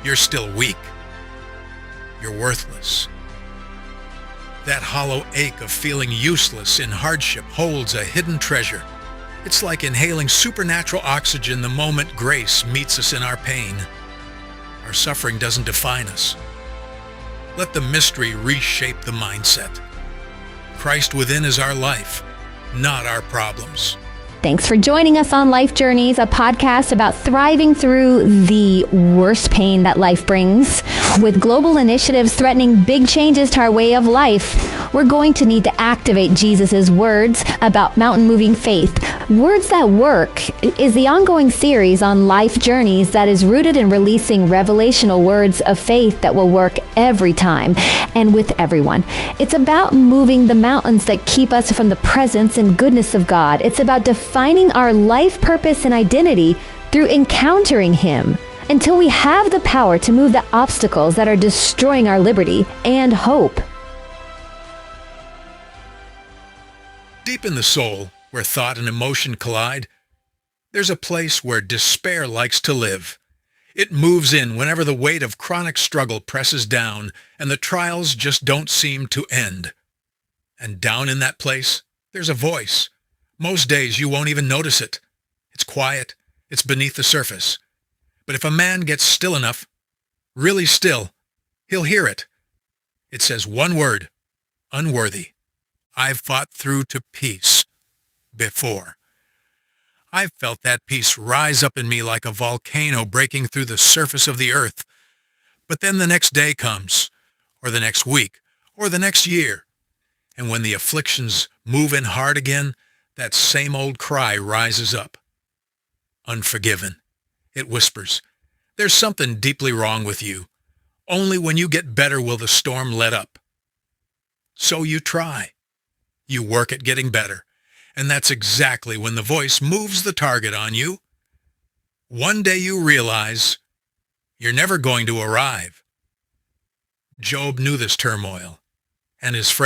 you're still weak. You're worthless. That hollow ache of feeling useless in hardship holds a hidden treasure. It's like inhaling supernatural oxygen the moment grace meets us in our pain. Our suffering doesn't define us. Let the mystery reshape the mindset. Christ within is our life, not our problems. Thanks for joining us on Life Journeys, a podcast about thriving through the worst pain that life brings. With global initiatives threatening big changes to our way of life, we're going to need to activate Jesus' words about mountain-moving faith. Words That Work is the ongoing series on Life Journeys that is rooted in releasing revelational words of faith that will work every time and with everyone. It's about moving the mountains that keep us from the presence and goodness of God. It's about defining our life purpose and identity through encountering Him until we have the power to move the obstacles that are destroying our liberty and hope. Deep in the soul, where thought and emotion collide, there's a place where despair likes to live. It moves in whenever the weight of chronic struggle presses down and the trials just don't seem to end. And down in that place, there's a voice. Most days you won't even notice it. It's quiet. It's beneath the surface. But if a man gets still enough, really still, he'll hear it. It says one word: unworthy. I've fought through to peace before. I've felt that peace rise up in me like a volcano breaking through the surface of the earth. But then the next day comes, or the next week, or the next year. And when the afflictions move in hard again, that same old cry rises up. Unforgiven. It whispers, there's something deeply wrong with you. Only when you get better will the storm let up. So you try. You work at getting better. And that's exactly when the voice moves the target on you. One day you realize you're never going to arrive. Job knew this turmoil, and his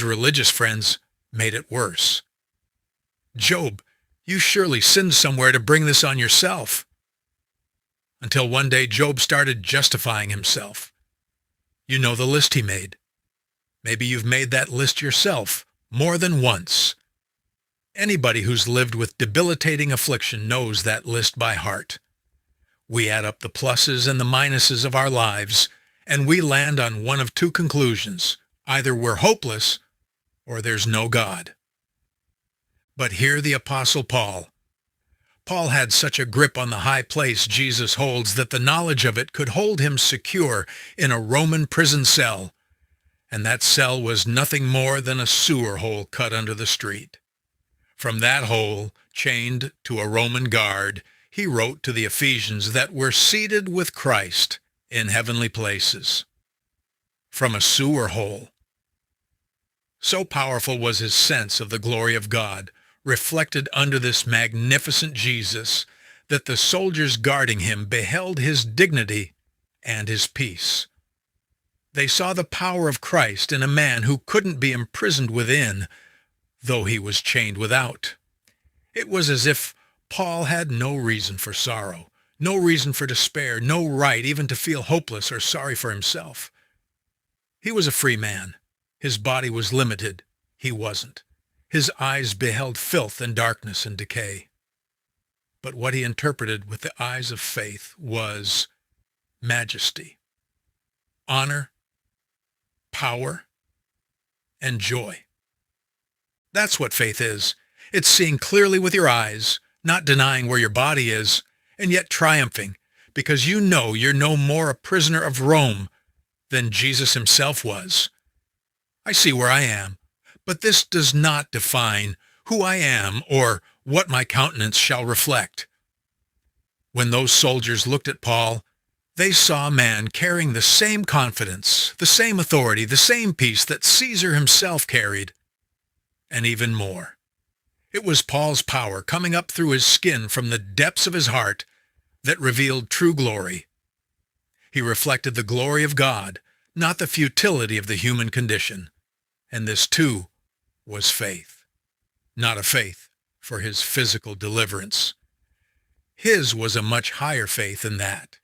religious friends, made it worse. Job, you surely sinned somewhere to bring this on yourself. Until one day Job started justifying himself. You know the list he made. Maybe you've made that list yourself more than once. Anybody who's lived with debilitating affliction knows that list by heart. We add up the pluses and the minuses of our lives, and we land on one of two conclusions. Either we're hopeless, or there's no God. But hear the Apostle Paul. Paul had such a grip on the high place Jesus holds that the knowledge of it could hold him secure in a Roman prison cell. And that cell was nothing more than a sewer hole cut under the street. From that hole, chained to a Roman guard, he wrote to the Ephesians that we're seated with Christ in heavenly places. From a sewer hole. So powerful was his sense of the glory of God, reflected under this magnificent Jesus, that the soldiers guarding him beheld his dignity and his peace. They saw the power of Christ in a man who couldn't be imprisoned within, though he was chained without. It was as if Paul had no reason for sorrow, no reason for despair, no right even to feel hopeless or sorry for himself. He was a free man. His body was limited. He wasn't. His eyes beheld filth and darkness and decay. But what he interpreted with the eyes of faith was majesty, honor, power, and joy. That's what faith is. It's seeing clearly with your eyes, not denying where your body is, and yet triumphing, because you know you're no more a prisoner of Rome than Jesus himself was. I see where I am, but this does not define who I am or what my countenance shall reflect. When those soldiers looked at Paul, they saw a man carrying the same confidence, the same authority, the same peace that Caesar himself carried, and even more. It was Paul's power coming up through his skin from the depths of his heart that revealed true glory. He reflected the glory of God, not the futility of the human condition. And this, too, was faith. Not a faith for his physical deliverance. His was a much higher faith than that.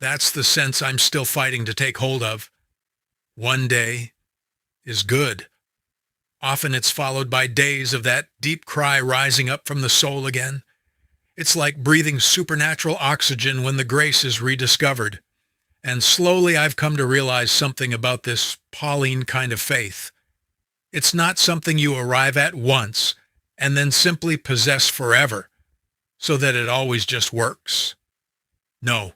That's the sense I'm still fighting to take hold of. One day is good. Often it's followed by days of that deep cry rising up from the soul again. It's like breathing supernatural oxygen when the grace is rediscovered. And slowly I've come to realize something about this Pauline kind of faith. It's not something you arrive at once and then simply possess forever, so that it always just works. No,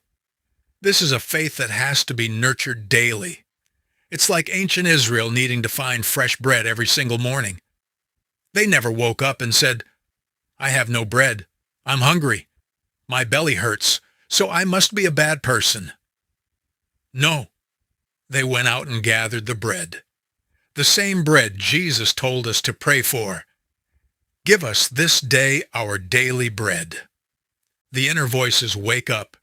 this is a faith that has to be nurtured daily. It's like ancient Israel needing to find fresh bread every single morning. They never woke up and said, "I have no bread. I'm hungry. My belly hurts, so I must be a bad person." No, they went out and gathered the bread. The same bread Jesus told us to pray for. Give us this day our daily bread. The inner voices wake up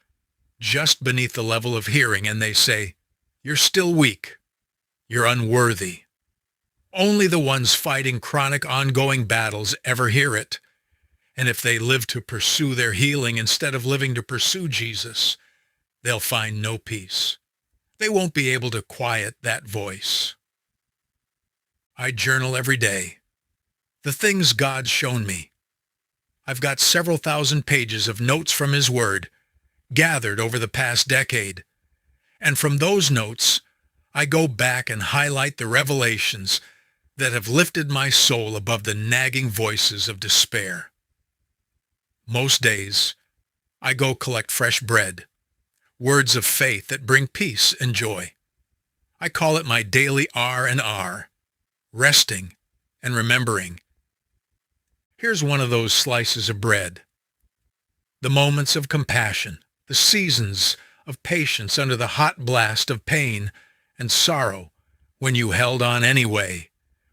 just beneath the level of hearing and they say, "You're still weak. You're unworthy." Only the ones fighting chronic ongoing battles ever hear it. And if they live to pursue their healing instead of living to pursue Jesus, they'll find no peace. They won't be able to quiet that voice. I journal every day. The things God's shown me. I've got several thousand pages of notes from His Word, gathered over the past decade. And from those notes, I go back and highlight the revelations that have lifted my soul above the nagging voices of despair. Most days, I go collect fresh bread, words of faith that bring peace and joy. I call it my daily R&R, resting and remembering. Here's one of those slices of bread. The moments of compassion, the seasons of patience under the hot blast of pain and sorrow, when you held on anyway,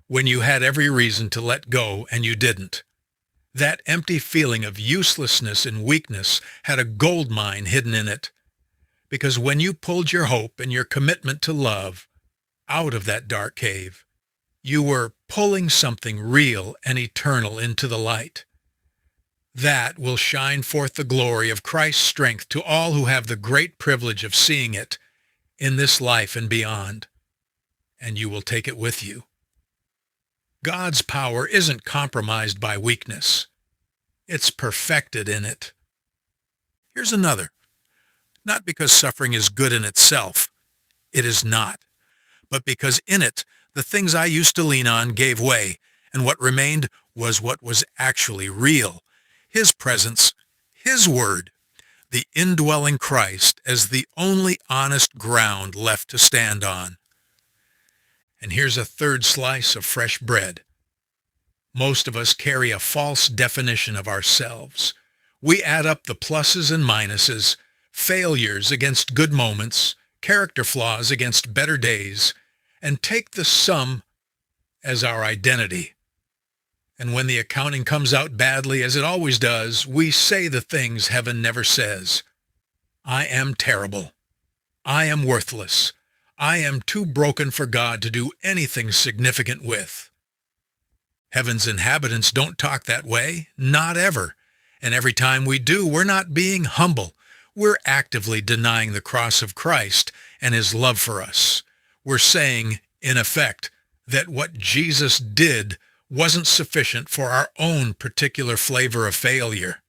when you had every reason to let go and you didn't. That empty feeling of uselessness and weakness had a gold mine hidden in it, because when you pulled your hope and your commitment to love out of that dark cave, you were pulling something real and eternal into the light. That will shine forth the glory of Christ's strength to all who have the great privilege of seeing it in this life and beyond, and you will take it with you. God's power isn't compromised by weakness. It's perfected in it. Here's another. Not because suffering is good in itself. It is not. But because in it, the things I used to lean on gave way, and what remained was what was actually real. His presence, His Word, the indwelling Christ as the only honest ground left to stand on. And here's a third slice of fresh bread. Most of us carry a false definition of ourselves. We add up the pluses and minuses, failures against good moments, character flaws against better days, and take the sum as our identity. And when the accounting comes out badly, as it always does, we say the things heaven never says. I am terrible. I am worthless. I am too broken for God to do anything significant with. Heaven's inhabitants don't talk that way, not ever. And every time we do, we're not being humble. We're actively denying the cross of Christ and His love for us. We're saying, in effect, that what Jesus did wasn't sufficient for our own particular flavor of failure.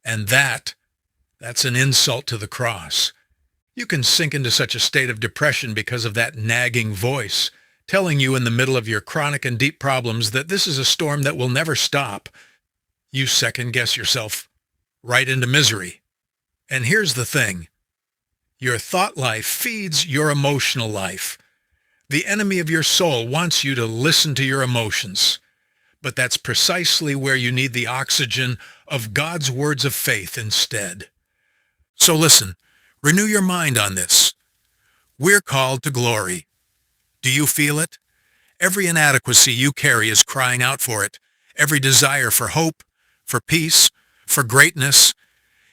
And that's an insult to the cross. You can sink into such a state of depression because of that nagging voice, telling you in the middle of your chronic and deep problems that this is a storm that will never stop. You second-guess yourself right into misery. And here's the thing. Your thought life feeds your emotional life. The enemy of your soul wants you to listen to your emotions. But that's precisely where you need the oxygen of God's words of faith instead. So listen, renew your mind on this. We're called to glory. Do you feel it? Every inadequacy you carry is crying out for it. Every desire for hope, for peace, for greatness.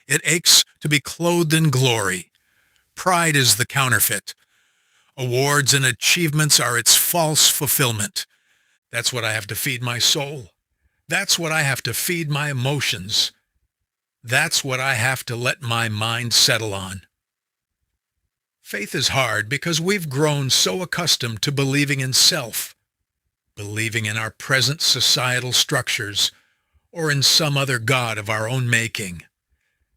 It aches to be clothed in glory. Pride is the counterfeit. Awards and achievements are its false fulfillment. That's what I have to feed my soul. That's what I have to feed my emotions. That's what I have to let my mind settle on. Faith is hard because we've grown so accustomed to believing in self, believing in our present societal structures, or in some other god of our own making.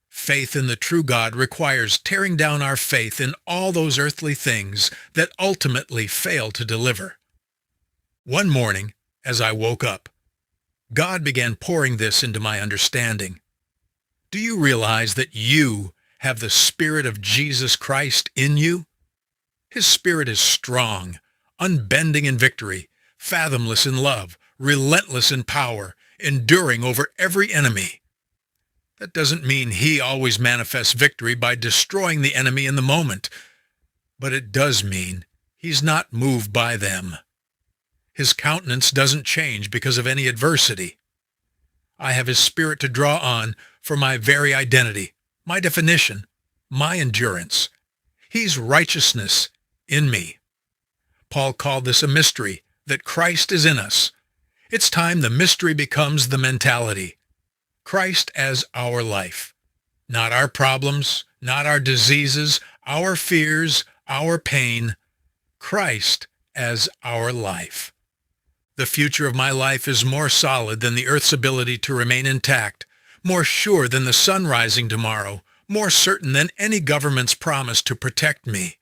Faith in the true God requires tearing down our faith in all those earthly things that ultimately fail to deliver. One morning, as I woke up, God began pouring this into my understanding. Do you realize that you have the Spirit of Jesus Christ in you? His Spirit is strong, unbending in victory, fathomless in love, relentless in power, enduring over every enemy. That doesn't mean he always manifests victory by destroying the enemy in the moment, but it does mean he's not moved by them. His countenance doesn't change because of any adversity. I have his Spirit to draw on for my very identity, my definition, my endurance. He's righteousness in me. Paul called this a mystery, that Christ is in us. It's time the mystery becomes the mentality. Christ as our life. Not our problems, not our diseases, our fears, our pain. Christ as our life. The future of my life is more solid than the earth's ability to remain intact, more sure than the sun rising tomorrow, more certain than any government's promise to protect me.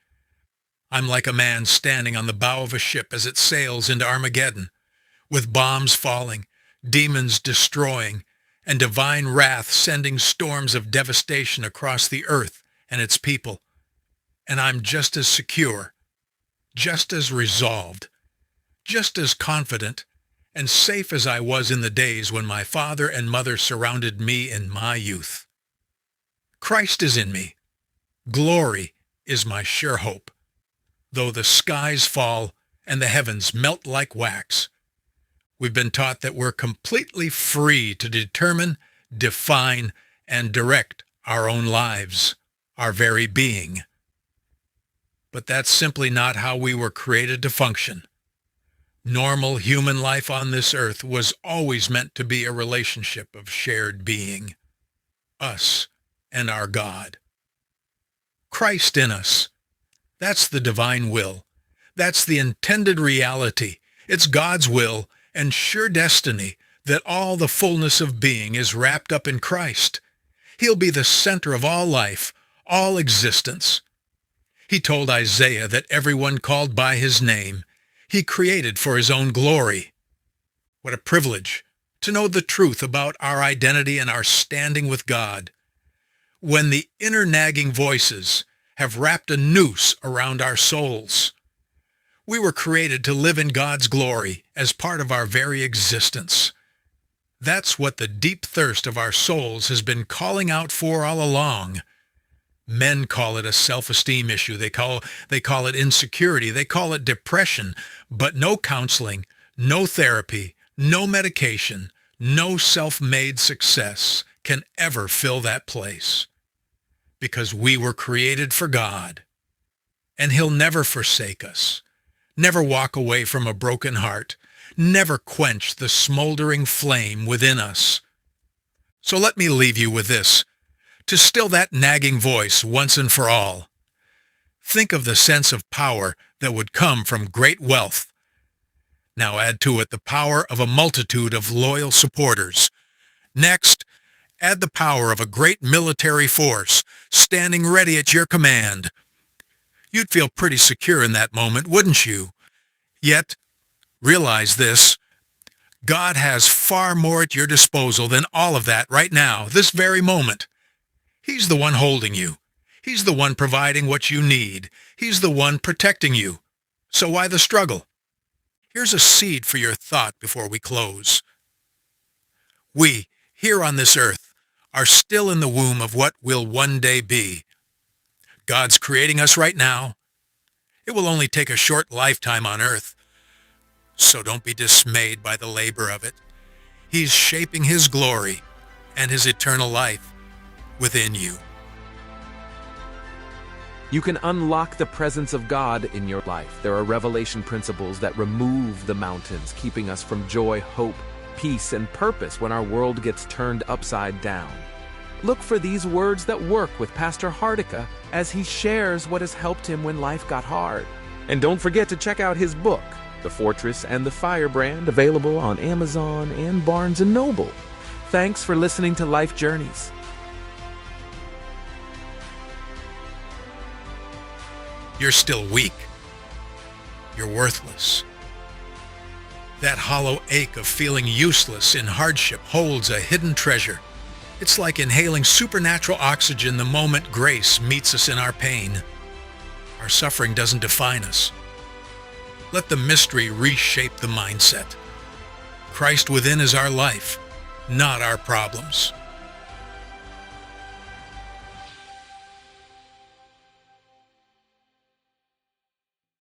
I'm like a man standing on the bow of a ship as it sails into Armageddon, with bombs falling, demons destroying, and divine wrath sending storms of devastation across the earth and its people. And I'm just as secure, just as resolved, just as confident and safe as I was in the days when my father and mother surrounded me in my youth. Christ is in me. Glory is my sure hope. Though the skies fall and the heavens melt like wax, we've been taught that we're completely free to determine, define, and direct our own lives, our very being. But that's simply not how we were created to function. Normal human life on this earth was always meant to be a relationship of shared being, us and our God. Christ in us. That's the divine will. That's the intended reality. It's God's will and sure destiny that all the fullness of being is wrapped up in Christ. He'll be the center of all life, all existence. He told Isaiah that everyone called by his name, he created for his own glory. What a privilege to know the truth about our identity and our standing with God. When the inner nagging voices have wrapped a noose around our souls. We were created to live in God's glory as part of our very existence. That's what the deep thirst of our souls has been calling out for all along. Men call it a self-esteem issue. They call it insecurity. They call it depression. But no counseling, no therapy, no medication, no self-made success can ever fill that place. Because we were created for God. And he'll never forsake us, never walk away from a broken heart, never quench the smoldering flame within us. So let me leave you with this, to still that nagging voice once and for all. Think of the sense of power that would come from great wealth. Now add to it the power of a multitude of loyal supporters. Next, add the power of a great military force standing ready at your command. You'd feel pretty secure in that moment, wouldn't you? Yet, realize this, God has far more at your disposal than all of that right now, this very moment. He's the one holding you. He's the one providing what you need. He's the one protecting you. So why the struggle? Here's a seed for your thought before we close. We, here on this earth, are still in the womb of what will one day be. God's creating us right now. It will only take a short lifetime on earth. So don't be dismayed by the labor of it. He's shaping his glory and his eternal life within you. You can unlock the presence of God in your life. There are revelation principles that remove the mountains, keeping us from joy, hope, peace, and purpose when our world gets turned upside down. Look for these words that work with Pastor Hardika as he shares what has helped him when life got hard. And don't forget to check out his book, The Fortress and the Firebrand, available on Amazon and Barnes & Noble. Thanks for listening to Life Journeys. You're still weak. You're worthless. That hollow ache of feeling useless in hardship holds a hidden treasure. It's like inhaling supernatural oxygen the moment grace meets us in our pain. Our suffering doesn't define us. Let the mystery reshape the mindset. Christ within is our life, not our problems.